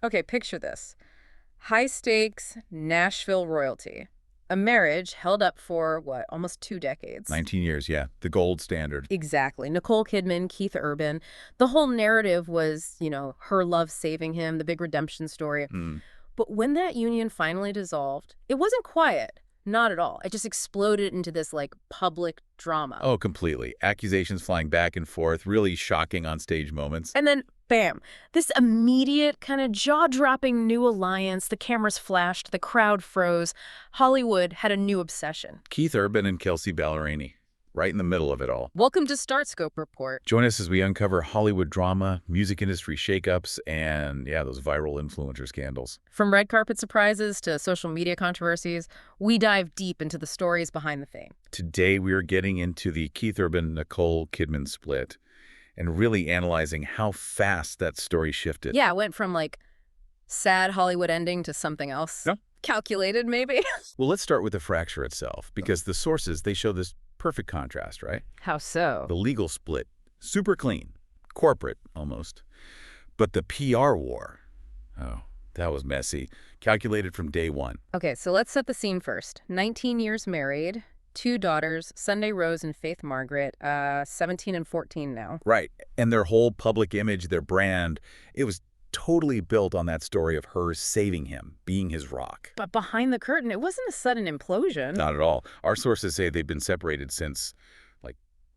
Okay, picture this. High stakes Nashville royalty. A marriage held up for, what, almost 2 decades. 19 years, yeah. The gold standard. Exactly. Nicole Kidman, Keith Urban. The whole narrative was, her love saving him, the big redemption story. Mm. But when that union finally dissolved, it wasn't quiet. Not at all. It just exploded into this, public drama. Oh, completely. Accusations flying back and forth, really shocking on-stage moments. And then, bam, this immediate kind of jaw-dropping new alliance. The cameras flashed, the crowd froze. Hollywood had a new obsession. Keith Urban and Kelsea Ballerini, right in the middle of it all. Welcome to Start Scope Report. Join us as we uncover Hollywood drama, music industry shakeups, and, those viral influencer scandals. From red carpet surprises to social media controversies, we dive deep into the stories behind the fame. Today, we are getting into the Keith Urban-Nicole Kidman split and really analyzing how fast that story shifted. Yeah, it went from, sad Hollywood ending to something else. Yeah. Calculated, maybe? Well, let's start with the fracture itself, because the sources, they show this perfect contrast, right? How so? The legal split, super clean, corporate almost. But the PR war, oh, that was messy, calculated from day one. Okay, so let's set the scene first. 19 years married, 2 daughters, Sunday Rose and Faith Margaret, 17 and 14 now. Right, and their whole public image, their brand, it was totally built on that story of her saving him, being his rock. But behind the curtain, it wasn't a sudden implosion. Not at all. Our sources say they've been separated since,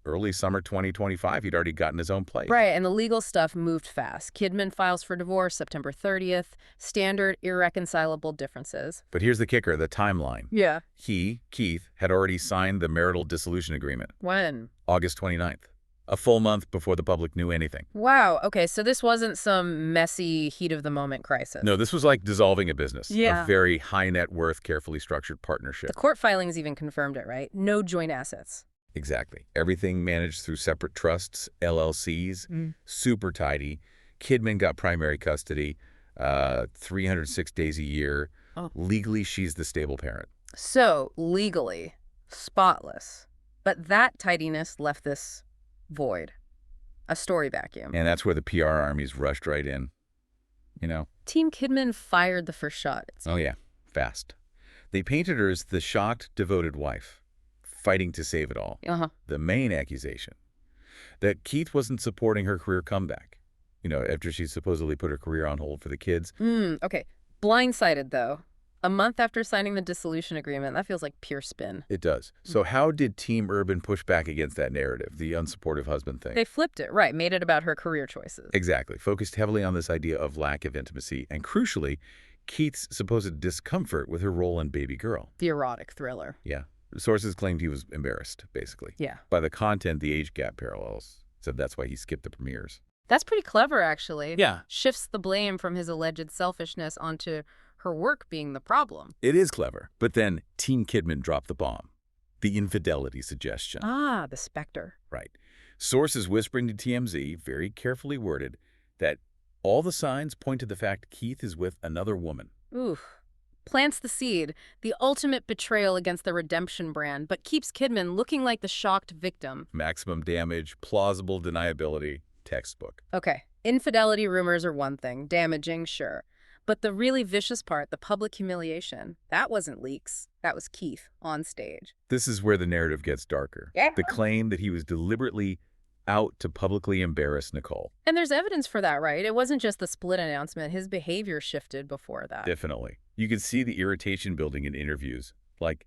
early summer 2025. He'd already gotten his own place. Right, and the legal stuff moved fast. Kidman files for divorce September 30th. Standard irreconcilable differences. But here's the kicker, the timeline. Yeah. He, Keith, had already signed the marital dissolution agreement. When? August 29th. A full month before the public knew anything. Wow, okay, so this wasn't some messy, heat-of-the-moment crisis. No, this was like dissolving a business. Yeah. A very high net worth, carefully structured partnership. The court filings even confirmed it, right? No joint assets. Exactly. Everything managed through separate trusts, LLCs, super tidy. Kidman got primary custody, 306 days a year. Oh. Legally, she's the stable parent. So, legally, spotless. But that tidiness left this void. A story vacuum. And that's where the PR armies rushed right in. Team Kidman fired the first shot. Oh, yeah. Fast. They painted her as the shocked, devoted wife, fighting to save it all. The main accusation, that Keith wasn't supporting her career comeback, after she supposedly put her career on hold for the kids. Okay. Blindsided, though. A month after signing the dissolution agreement, that feels like pure spin. It does. So how did Team Urban push back against that narrative, the unsupportive husband thing? They flipped it, right, made it about her career choices. Exactly. Focused heavily on this idea of lack of intimacy, and crucially, Keith's supposed discomfort with her role in Baby Girl. The erotic thriller. Yeah. Sources claimed he was embarrassed, basically. Yeah. By the content, the age gap parallels. Said that's why he skipped the premieres. That's pretty clever, actually. Yeah. Shifts the blame from his alleged selfishness onto her work being the problem. It is clever. But then Team Kidman dropped the bomb. The infidelity suggestion. Ah, the specter. Right. Sources whispering to TMZ, very carefully worded, that all the signs point to the fact Keith is with another woman. Oof. Plants the seed, the ultimate betrayal against the redemption brand, but keeps Kidman looking like the shocked victim. Maximum damage, plausible deniability, textbook. Okay, infidelity rumors are one thing, damaging, sure. But the really vicious part, the public humiliation, that wasn't leaks. That was Keith on stage. This is where the narrative gets darker. Yeah. The claim that he was deliberately out to publicly embarrass Nicole. And there's evidence for that, right? It wasn't just the split announcement. His behavior shifted before that. Definitely. You can see the irritation building in interviews. Like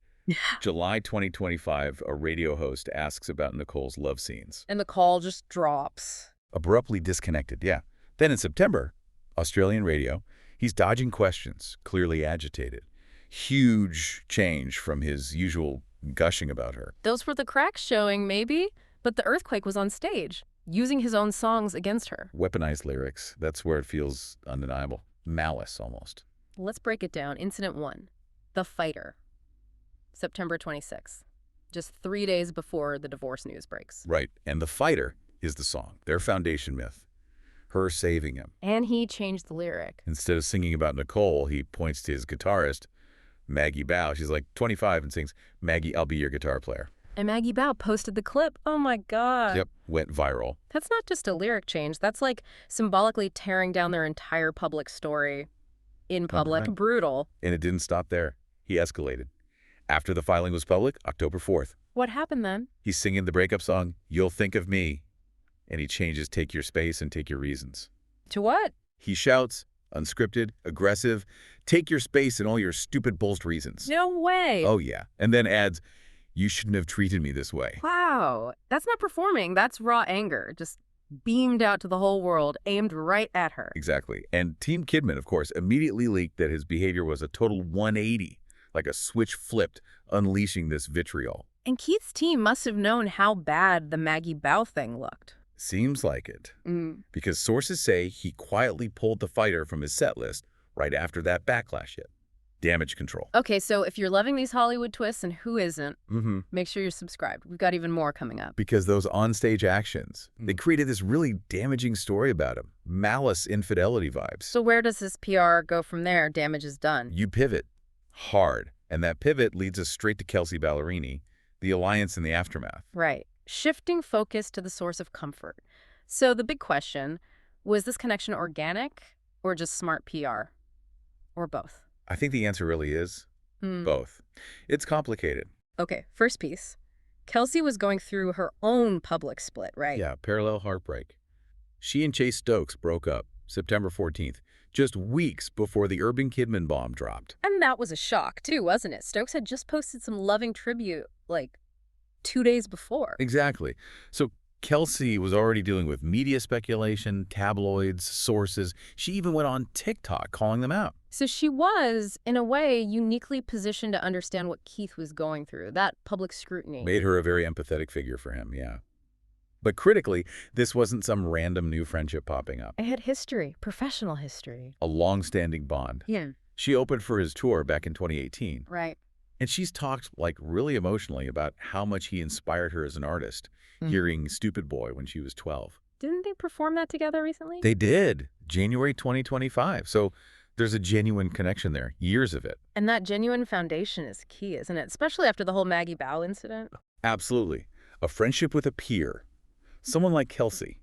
July 2025, a radio host asks about Nicole's love scenes. And the call just drops. Abruptly disconnected, yeah. Then in September, Australian radio, he's dodging questions, clearly agitated. Huge change from his usual gushing about her. Those were the cracks showing, maybe? But the earthquake was on stage, using his own songs against her. Weaponized lyrics, that's where it feels undeniable. Malice, almost. Let's break it down. Incident 1. The Fighter. September 26th. Just 3 days before the divorce news breaks. Right, and The Fighter is the song, their foundation myth. Her saving him. And he changed the lyric. Instead of singing about Nicole, he points to his guitarist, Maggie Baugh. She's like 25 and sings, "Maggie, I'll be your guitar player." And Maggie Baugh posted the clip. Oh my God. Yep, went viral. That's not just a lyric change. That's like symbolically tearing down their entire public story in public. Uh-huh. Brutal. And it didn't stop there. He escalated. After the filing was public, October 4th, What happened then? he's singing the breakup song, You'll Think of Me, and he changes Take Your Space and Take Your Reasons. To what? He shouts, unscripted, aggressive, take your space and all your stupid bullshit reasons. No way. Oh, yeah. And then adds, you shouldn't have treated me this way. Wow. That's not performing. That's raw anger. Just beamed out to the whole world, aimed right at her. Exactly. And Team Kidman, of course, immediately leaked that his behavior was a total 180, like a switch flipped, unleashing this vitriol. And Keith's team must have known how bad the Maggie Baugh thing looked. Seems like it. Because sources say he quietly pulled the fighter from his set list right after that backlash hit. Damage control. Okay, so if you're loving these Hollywood twists, and who isn't, make sure you're subscribed. We've got even more coming up. Because those onstage actions, they created this really damaging story about him. Malice, infidelity vibes. So where does this PR go from there? Damage is done. You pivot hard. And that pivot leads us straight to Kelsea Ballerini, the alliance in the aftermath. Right. Shifting focus to the source of comfort. So the big question, was this connection organic or just smart PR? Or both? I think the answer really is both. It's complicated. Okay, first piece. Kelsea was going through her own public split, right? Yeah, parallel heartbreak. She and Chase Stokes broke up September 14th, just weeks before the Urban Kidman bomb dropped. And that was a shock, too, wasn't it? Stokes had just posted some loving tribute, like, 2 days before. Exactly. So Kelsea was already dealing with media speculation, tabloids, sources. She even went on TikTok calling them out. So she was, in a way, uniquely positioned to understand what Keith was going through. That public scrutiny Made her a very empathetic figure for him, yeah. But critically, this wasn't some random new friendship popping up. It had history, professional history. A long-standing bond. Yeah. She opened for his tour back in 2018. Right. And she's talked, like, really emotionally about how much he inspired her as an artist, hearing Stupid Boy when she was 12. Didn't they perform that together recently? They did, January 2025. So there's a genuine connection there, years of it. And that genuine foundation is key, isn't it? Especially after the whole Maggie Baugh incident. Absolutely. A friendship with a peer. Someone like Kelsea.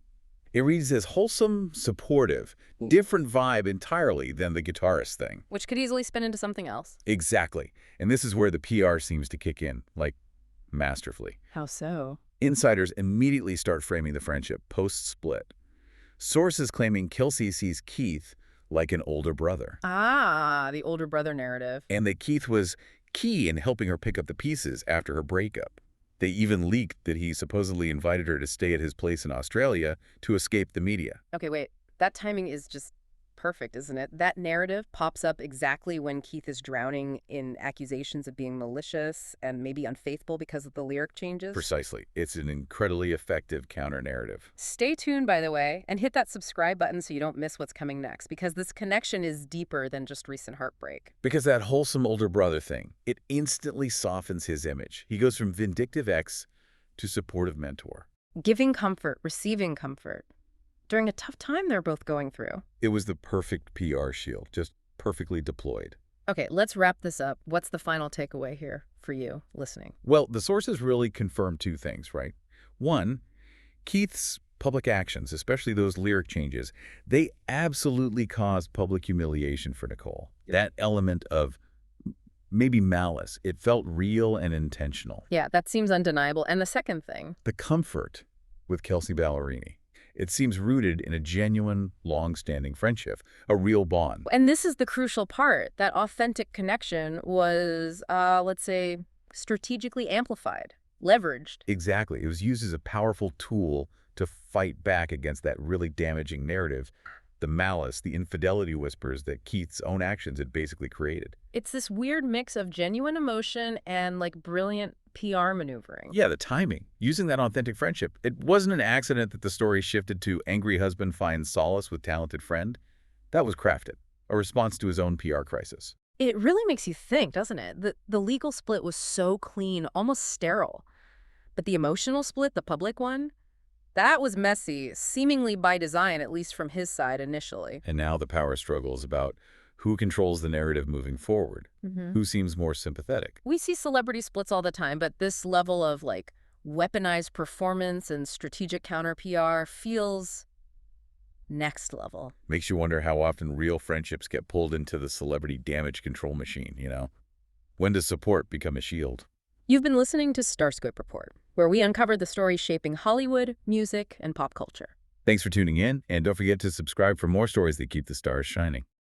It reads as wholesome, supportive, different vibe entirely than the guitarist thing. Which could easily spin into something else. Exactly. And this is where the PR seems to kick in, like, masterfully. How so? Insiders immediately start framing the friendship post-split. Sources claiming Kelsea sees Keith like an older brother. Ah, the older brother narrative. And that Keith was key in helping her pick up the pieces after her breakup. They even leaked that he supposedly invited her to stay at his place in Australia to escape the media. Okay, wait. That timing is just perfect, isn't it? That narrative pops up exactly when Keith is drowning in accusations of being malicious and maybe unfaithful because of the lyric changes. Precisely. It's an incredibly effective counter-narrative. Stay tuned, by the way, and hit that subscribe button so you don't miss what's coming next, because this connection is deeper than just recent heartbreak. Because that wholesome older brother thing, it instantly softens his image. He goes from vindictive ex to supportive mentor. Giving comfort, receiving comfort. During a tough time they're both going through. It was the perfect PR shield, just perfectly deployed. Okay, let's wrap this up. What's the final takeaway here for you listening? Well, the sources really confirmed two things, right? One, Keith's public actions, especially those lyric changes, they absolutely caused public humiliation for Nicole. That element of maybe malice, it felt real and intentional. Yeah, that seems undeniable. And the second thing, the comfort with Kelsea Ballerini. It seems rooted in a genuine, long-standing friendship, a real bond. And this is the crucial part. That authentic connection was, let's say, strategically amplified, leveraged. Exactly. It was used as a powerful tool to fight back against that really damaging narrative, the malice, the infidelity whispers that Keith's own actions had basically created. It's this weird mix of genuine emotion and, like, brilliant PR maneuvering. Yeah, the timing. Using that authentic friendship. It wasn't an accident that the story shifted to angry husband finds solace with talented friend. That was crafted, a response to his own PR crisis. It really makes you think, doesn't it? The legal split was so clean, almost sterile. But the emotional split, the public one, that was messy, seemingly by design, at least from his side initially. And now the power struggle is about Who controls the narrative moving forward? Mm-hmm. Who seems more sympathetic? We see celebrity splits all the time, but this level of like weaponized performance and strategic counter PR feels next level. Makes you wonder how often real friendships get pulled into the celebrity damage control machine, you know? When does support become a shield? You've been listening to Starscope Report, where we uncover the stories shaping Hollywood, music, and pop culture. Thanks for tuning in, and don't forget to subscribe for more stories that keep the stars shining.